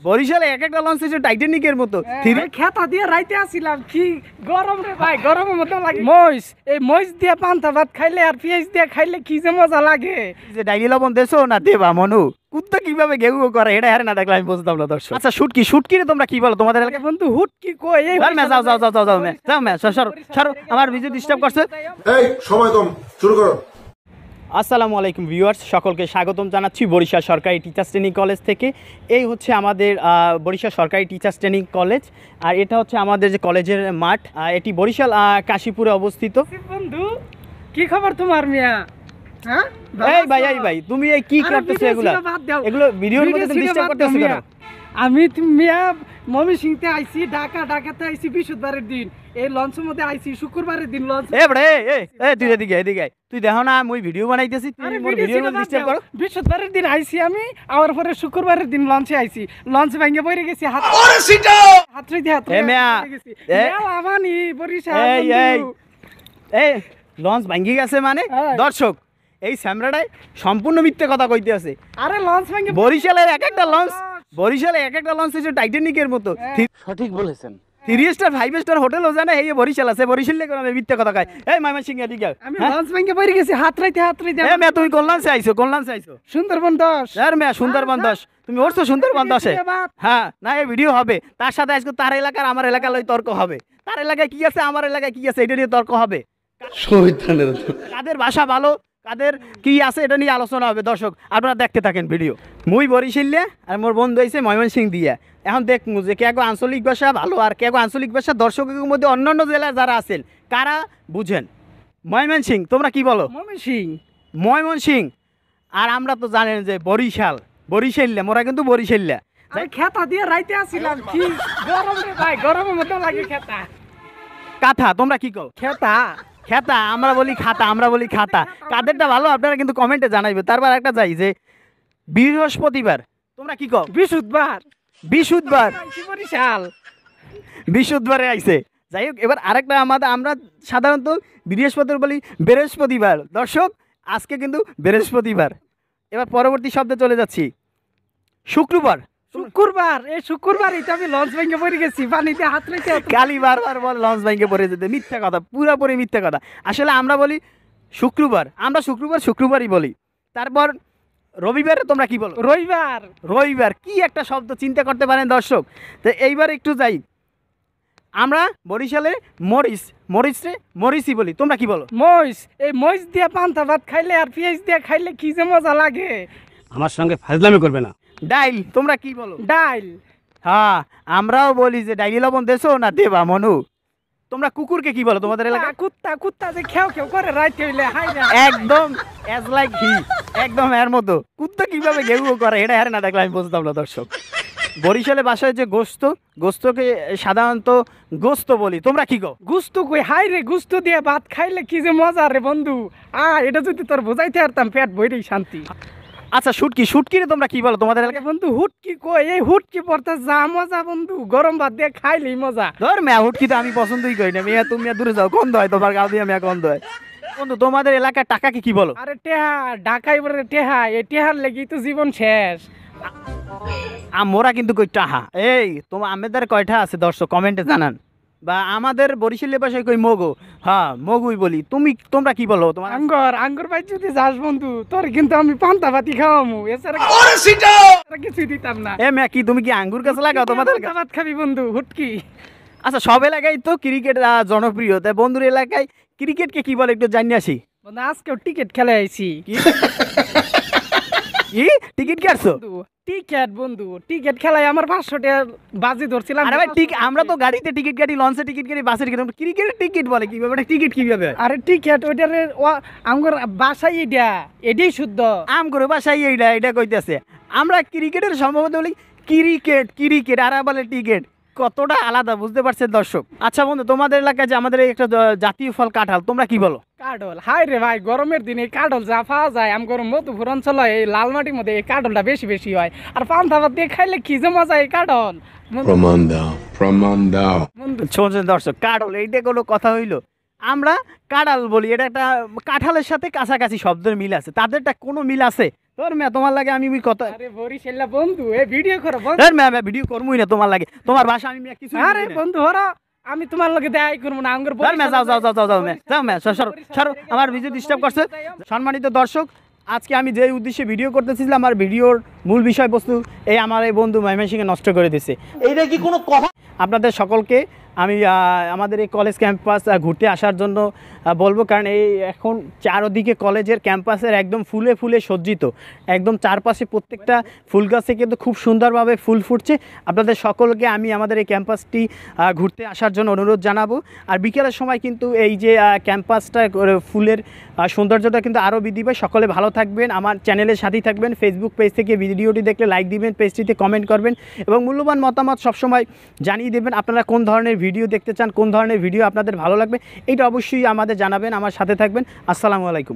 বরিশালে এক একটা লঞ্চ হচ্ছে টাইটানিকের মতো খেতা দিয়ে রাইতে আসিলাম কি গরম রে ভাই, গরমের মতো লাগে। মহিষ এই মহিষ দিয়ে পান্তা ভাত খাইলে আর পেঁয়াজ দিয়ে খাইলে কি যে মজা লাগে। যে ডাইলি লবণ দেছো না দেবা মনু কুত্তা কিভাবে ঘেউ করে এটা হারে না দেখলে আমি বুঝতাম না দর্শক। আচ্ছা শুটকি শুটকি রে তোমরা কি বলো তোমাদের এলাকায়? বন্ধু হুটকি কই এই যাও যাও যাও যাও যাও সরো আমার ভিডিও ডিস্টার্ব করছে। এই সময় কম, শুরু করো। আসসালামু আলাইকুম ভিউয়ার্স, সকলকে স্বাগতম জানাচ্ছি বরিশাল সরকারি টিচার্স ট্রেনিং কলেজ থেকে। এই হচ্ছে আমাদের বরিশাল সরকারি টিচার্স ট্রেনিং কলেজ, আর এটা হচ্ছে আমাদের যে কলেজের মাঠ। এটি বরিশাল কাশীপুরে অবস্থিত। বন্ধু কি খবর তোমার মিয়া? হ্যাঁ এই ভাই তুমি এই কি করতেছো? এগুলো ভিডিওর মধ্যে তুমি ডিস্টার্ব করতেছো কেন? আমি মিয়া ময়মনসিংহতে আইছি, ঢাকাতে আইছি বৃহস্পতিবারের দিন। এই লঞ্চের মধ্যে আইছি শুক্রবারের দিন লঞ্চ। তুই এদিকে তুই দেখো না আমি ভিডিও বানাইতেছি, তুই মোর ভিডিওর মধ্যে ডিস্টার্ব করো। বৃহস্পতিবারের দিন আইছি আমি, আবার পরে শুক্রবারের দিন লঞ্চে আইছি। লঞ্চ ভাঙে পড়ে গেছি হাত আমানি বরিশাল। এই লঞ্চ ভাঙি গেছে মানে দর্শক এই স্যামরাটাই সম্পূর্ণ মিথ্যে কথা কইতে আছে। আরে লঞ্চ ভাঙে বরিশালের এক একটা লঞ্চ হচ্ছে টাইটানিকের মতো। সঠিক বলেছেন। 3 স্টার 5 স্টার হোটেলও জানে এই বরিশাল আছে, বরিশালে কোন মিথ্যে কথা কয়। এই ময়মনসিংহ এদিকে আমি লঞ্চ ভাঙে পড়ে গেছি হাত রাইতে। এই মে তুমি কোন লঞ্চে আইছো? সুন্দরবন 10। আর মে সুন্দরবন 10 তুমি উঠছো সুন্দরবন 10-এ? হ্যাঁ না এই ভিডিও হবে, তার সাথে আজকে তার এলাকার আমার এলাকার লই তর্ক হবে। তার এলাকায় কি আছে আমার এলাকায় কি আছে এটা নিয়ে তর্ক হবে। কাদের ভাষা ভালো কাদের কি আছে এটা নিয়ে আলোচনা হবে। দর্শক আপনারা দেখতে থাকেন ভিডিও। মুই বরিশালে আর মোর বন্ধু হয়েছে ময়মনসিংহ দিয়া। এখন দেখবো যে কে আঞ্চলিক ভাষা ভালো আর কে আঞ্চলিক ভাষা দর্শকের মধ্যে অন্যান্য জেলার যারা আছেন কারা বুঝেন। ময়মনসিংহ তোমরা কি বলো? ময়মনসিংহ। আর আমরা তো জানেন যে বরিশালে মোরা কিন্তু বরিশালে খেতা দিয়ে রাইতে আসিলাম কি গরম রে ভাই, গরমের মতো লাগে। খেতা কাঁথা তোমরা কি কও? খেতা আমরা বলি খাতা। কাদেরটা ভালো আপনারা কিন্তু কমেন্টে জানাইবে। তারপর একটা যাই যে বৃহস্পতিবার তোমরা কি কও? বিশুদ্ধবারে আইছে। যাই হোক এবার আরেকটা আমরা সাধারণত বৃহস্পতিবার বলি বৃহস্পতিবার। দর্শক আজকে কিন্তু বৃহস্পতিবার। এবার পরবর্তী শব্দে চলে যাচ্ছি শুক্রবার। এই শুক্রবারই তো আমি লঞ্চ ভেঙে পড়ে গেছি পানিতে হাত রেখে। কালি বারবার বল লঞ্চ ভেঙে পড়ে যেতে, মিথ্যা কথা, পুরোপুরি মিথ্যা কথা। আসলে আমরা বলি শুক্রবার, আমরা শুক্রবারই বলি। তারপর রবিবারে তোমরা কি বলো? রবিবার কি একটা শব্দ চিন্তা করতে পারেন দর্শক। তো এইবার একটু যাই, আমরা বরিশালে মরিচই বলি। তোমরা কি বলো? মহিষ এই মহিষ দিয়ে পান্তা ভাত খাইলে আর পেঁয়াজ দিয়ে খাইলে কি যে মজা লাগে। আমার সঙ্গে ফাজলামি করবে না। ডাইল তোমরা কি বলো? ডাইল। হ্যাঁ আমরাও বলি যে ডাইলি লবণ দেছো না দেবা মনু। তোমরা কুকুরকে কি বলো তোমাদের এলাকায়? কুত্তা যে খেও করে রাইতে হইলে একদম অ্যাজ লাইক হি, একদম এর মতো কুত্তা কিভাবে ঘেউ করে এটা হারে না দেখলে আমি বুঝতাম না দর্শক। বরিশালে বাসায় যে গোস্তকে সাধারণত গোস্ত বলি। তোমরা কি কও? গুস্ত কই হাই রে, গুস্ত দিয়ে ভাত খাইলে কি যে মজা রে বন্ধু। এটা যদি তোর বোঝাইতে পারতাম পেট ভরেই শান্তি। আচ্ছা শুটকি রে তোমরা কি বলো তোমাদের এলাকায়? বন্ধু হুটকি কই এই হুটকি পড়তে যা মজা বন্ধু, গরম ভাত দিয়ে খাইলেই মজা। ধর মেয়া হুটকি তো আমি পছন্দই করি না। মেয়া তুমি দূরে যাও, গন্ধ হয় তোমার গাও দিয়ে মেয়া গন্ধ হয়। বন্ধু তোমাদের এলাকায় টাকাকে কি বলো? আরে টেহা, ঢাকায় বলে টেহা। এই টেহার লেগেই তো জীবন শেষ। মোরা কিন্তু কই টাহা। এই তোমার আমাদের কয়টা আছে দর্শক কমেন্টে জানান। বা আমাদের বরিশালের ভাষায় কই মগো। হ্যাঁ মগুই বলি। তোমরা কি বলো? তোমার আঙ্গুর ভাই যদি যাস বন্ধু তোর কিন্তু আমি পান্তা ভাতি খাওয়ামু, এছাড়া কিছুই দিতাম না। মেয়া কি তুমি কি আঙ্গুর গাছ লাগাও তোমাদের? ভাত খাবি বন্ধু হুটকি। আচ্ছা সব এলাকায় তো ক্রিকেট জনপ্রিয়, তাই বন্ধুর এলাকায় ক্রিকেটকে কি বলে একটু জানি আসি। আজকেও টিকিট খেলে আইছি। কি টিকিট কাটছো? টিকিট খেলায় আমার 500 টাকা বাজি ধরছিলাম। আরে ভাই আমরা তো গাড়িতে টিকিট কাটি, লঞ্চে টিকিট কাটি, বাসে টিকিট। ক্রিকেটের টিকিট বলে কিভাবে? টিকিট কিভাবে? আরে টিকিট ওইটারে আমগর বাসাই এটাই শুদ্ধ। আমগর বাসাই এটা কইতেছে। আমরা ক্রিকেটের সম্ভবত বলি ক্রিকেট আর বলে টিকিট। কতটা আলাদা বুঝতে পারছেন দর্শক। আচ্ছা বন্ধু তোমাদের এলাকায় যে আমাদের একটা জাতীয় ফল কাঁঠাল, তোমরা কি বলো? কাঁঠাল হাই রে ভাই, গরমের দিনে কাঁঠাল যা পাওয়া যায় আমগর মধুপুর অঞ্চল এই লালমাটির মধ্যে এই কাঁঠালটা বেশি হয়। আর পান্তা ভাত দিয়ে খাইলে কি যে মজা এই কাঁঠাল। প্রমাণ দাও শোনেন দর্শক, কাঁঠাল এইটা কোনো কথা হইলো? আমরা কাঁঠাল বলি, এটা একটা কাঁঠালের সাথে কাছাকাছি শব্দের মিল আছে। তাদেরটা কোনো মিল আছে? তোর মেয়ে তোমার লাগে আমি কথা আরে বরিশাল্লা বন্ধু এ ভিডিও করো বন্ধু এর মেয়ে ভিডিও করবই না তোমার লাগে তোমার ভাষা আমি কিছু আরে বন্ধু হরা আমি তোমার লগে দেখাই করবো না আঙ্গুর যাও যাও যাও যাও যাও মেয়ে যাও মেয়ে সরো আমার ভিডিও ডিস্টার্ব করছে। সম্মানিত দর্শক, আজকে আমি যে উদ্দেশ্যে ভিডিও করতেছিলাম আমার ভিডিওর মূল বিষয়বস্তু এই আমার এই বন্ধু ময়মনসিংহে নষ্ট করে দিছে। এইটা কি কোনো কথা? আপনাদের সকলকে আমি আমাদের এই কলেজ ক্যাম্পাস ঘুরতে আসার জন্য বলবো, কারণ এই এখন চারদিকে কলেজের ক্যাম্পাসের একদম ফুলে ফুলে সজ্জিত, একদম চারপাশে প্রত্যেকটা ফুল গাছে কিন্তু খুব সুন্দরভাবে ফুল ফুটছে। আপনাদের সকলকে আমি আমাদের এই ক্যাম্পাসটি ঘুরতে আসার জন্য অনুরোধ জানাবো। আর বিকেলের সময় কিন্তু এই যে ক্যাম্পাসটা ফুলের সৌন্দর্যটা কিন্তু আরও বৃদ্ধি পায়। সকলে ভালো থাকবেন, আমার চ্যানেলের সাথেই থাকবেন। ফেসবুক পেজ থেকে ভিডিওটি দেখলে লাইক দিবেন, পেজটিতে কমেন্ট করবেন এবং মূল্যবান মতামত সবসময় জানিয়ে দেবেন আপনারা কোন ধরনের ভিডিও দেখতে চান, কোন ধরনের ভিডিও আপনাদের ভালো লাগবে, এইটা অবশ্যই আমাদের জানাবেন। আমার সাথে থাকবেন। আসসালামু আলাইকুম।